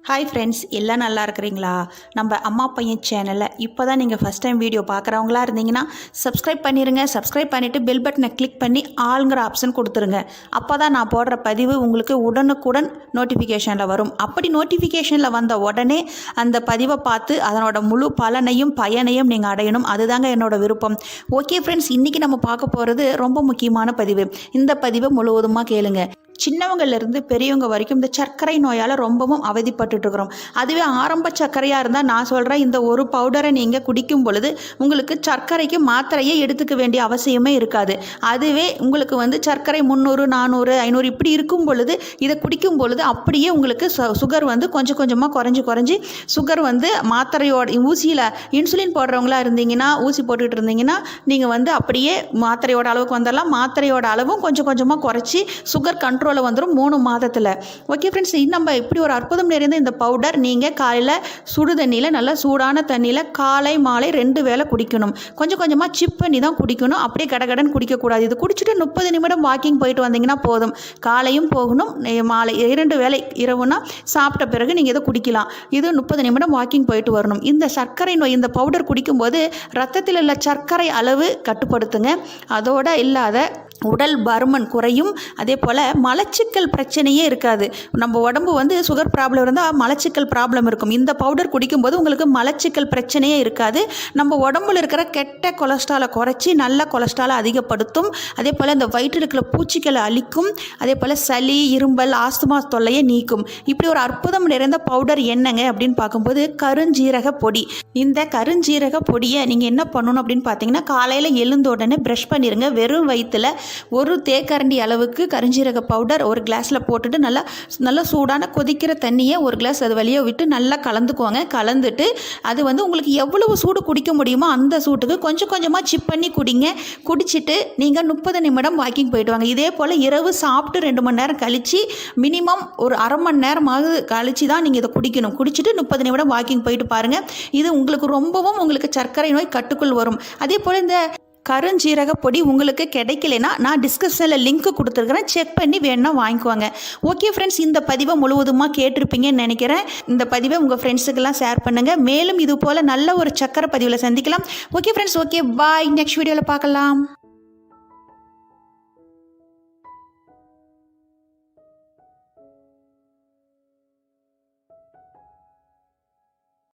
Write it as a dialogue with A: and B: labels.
A: Hi friends, எல்லாம் நல்லா இருக்கிறீங்களா? நம்ம அம்மா பையன் சேனலை இப்போ தான் நீங்கள் ஃபஸ்ட் டைம் வீடியோ பார்க்குறவங்களா இருந்தீங்கன்னா சப்ஸ்கிரைப் பண்ணிடுங்க. சப்ஸ்கிரைப் பண்ணிவிட்டு பெல் பட்டனை கிளிக் பண்ணி ஆளுங்கிற ஆப்ஷன் கொடுத்துருங்க. அப்போ தான் நான் போடுற பதிவு உங்களுக்கு உடனுக்குடன் நோட்டிஃபிகேஷனில் வரும். அப்படி நோட்டிஃபிகேஷனில் வந்த உடனே அந்த பதிவை பார்த்து அதனோட முழு பலனையும் பயனையும் நீங்கள் அடையணும். அதுதாங்க என்னோட விருப்பம். ஓகே ஃப்ரெண்ட்ஸ், இன்றைக்கி நம்ம பார்க்க போகிறது ரொம்ப முக்கியமான பதிவு. இந்த பதிவை முழுவதுமாக கேளுங்க. சின்னவங்கள்லேருந்து பெரியவங்க வரைக்கும் இந்த சர்க்கரை நோயால் ரொம்பவும் அவதிப்பட்டுருக்குறோம். அதுவே ஆரம்ப சர்க்கரையாக இருந்தால் நான் சொல்கிறேன், இந்த ஒரு பவுடரை நீங்கள் குடிக்கும் பொழுது உங்களுக்கு சர்க்கரைக்கு மாத்திரையே எடுத்துக்க வேண்டிய அவசியமே இருக்காது. அதுவே உங்களுக்கு சர்க்கரை 300, 400, 500 இப்படி இருக்கும் பொழுது இதை குடிக்கும் பொழுது அப்படியே உங்களுக்கு சுகர் கொஞ்சம் கொஞ்சமாக குறைஞ்சி சுகர் மாத்திரையோட ஊசியில் இன்சுலின் போடுறவங்களா இருந்தீங்கன்னா, ஊசி போட்டுக்கிட்டு இருந்தீங்கன்னா நீங்கள் அப்படியே மாத்திரையோட அளவுக்கு வந்துடலாம். மாத்திரையோட அளவும் கொஞ்சம் கொஞ்சமாக குறைச்சி சுகர் கண்ட்ரோல் வந்துடும் 3 மாதத்தில். ஓகே ஃப்ரெண்ட்ஸ், நம்ம இப்படி ஒரு அற்புதம் நிறைந்த இந்த பவுடர் நீங்கள் காலையில் சுடு தண்ணியில், நல்லா சூடான தண்ணியில் காலை மாலை 2 வேளை குடிக்கணும். கொஞ்சம் கொஞ்சமாக சிப் பண்ணி தான் குடிக்கணும். அப்படியே கடகடன் குடிக்கக்கூடாது. இது குடிச்சிட்டு 30 நிமிடம் வாக்கிங் போயிட்டு வந்தீங்கன்னா போதும். காலையும் போகணும், மாலை 2 வேளை இரவுனா சாப்பிட்ட பிறகு நீங்கள் இதை குடிக்கலாம். இது 30 நிமிடம் வாக்கிங் போயிட்டு வரணும். இந்த சர்க்கரை நோய் இந்த பவுடர் குடிக்கும்போது ரத்தத்தில் உள்ள சர்க்கரை அளவு கட்டுப்படுத்துங்க. அதோட இல்லாத உடல் பருமன் குறையும். அதே போல் மலச்சிக்கல் பிரச்சனையே இருக்காது. நம்ம உடம்பு சுகர் ப்ராப்ளம் இருந்தால் மலச்சிக்கல் ப்ராப்ளம் இருக்கும். இந்த பவுடர் குடிக்கும்போது உங்களுக்கு மலச்சிக்கல் பிரச்சனையே இருக்காது. நம்ம உடம்புல இருக்கிற கெட்ட கொலஸ்ட்ராலை குறைச்சி நல்ல கொலஸ்ட்ராலை அதிகப்படுத்தும். அதே போல் இந்த வயிற்றில் இருக்கிற பூச்சிகளை அழிக்கும். அதே போல் சளி, இரும்பல், ஆஸ்துமா தொல்லையை நீக்கும். இப்படி ஒரு அற்புதம் நிறைந்த பவுடர் என்னங்க அப்படின்னு பார்க்கும்போது கருஞ்சீரக பொடி. இந்த கருஞ்சீரக பொடியை நீங்கள் என்ன பண்ணணும் அப்படின்னு பார்த்தீங்கன்னா, காலையில் எழுந்த உடனே ப்ரஷ் பண்ணிடுங்க. வெறும் வயிற்றில் ஒரு தேக்கரண்டி அளவுக்கு கருஞ்சீரக பவுடர் ஒரு கிளாஸில் போட்டுட்டு நல்லா சூடான கொதிக்கிற தண்ணியை ஒரு கிளாஸ் அது வழியாக விட்டு நல்லா கலந்துக்குவாங்க. கலந்துட்டு அது உங்களுக்கு எவ்வளவு சூடு குடிக்க முடியுமோ அந்த சூட்டுக்கு கொஞ்சம் கொஞ்சமாக சிப் பண்ணி குடிங்க. குடிச்சிட்டு நீங்கள் 30 நிமிடம் வாக்கிங் போயிட்டு வாங்க. இதே போல் இரவு சாப்பிட்டு 2 மணி நேரம் கழித்து மினிமம் ஒரு அரை மணி நேரமாவது கழித்து தான் நீங்கள் இதை குடிக்கணும். குடிச்சிட்டு 30 நிமிடம் வாக்கிங் போயிட்டு பாருங்கள். இது உங்களுக்கு சர்க்கரை நோய் கட்டுக்குள் வரும். அதே போல் இந்த கருஞ்சீரக பொடி உங்களுக்கு கிடைக்கலைன்னா நான் டிஸ்கிரிப்ஷனில் லிங்க் கொடுத்துருக்குறேன். செக் பண்ணி வேணுன்னா வாங்கிக்குவாங்க. ஓகே ஃப்ரெண்ட்ஸ், இந்த பதிவை முழுவதுமாக கேட்டிருப்பீங்கன்னு நினைக்கிறேன். இந்த பதிவை உங்கள் ஃப்ரெண்ட்ஸுக்கெல்லாம் ஷேர் பண்ணுங்கள். மேலும் இது போல் நல்ல ஒரு சக்கரை பதிவில் சந்திக்கலாம். Okay friends, okay bye. Next வீடியோவில் பார்க்கலாம்.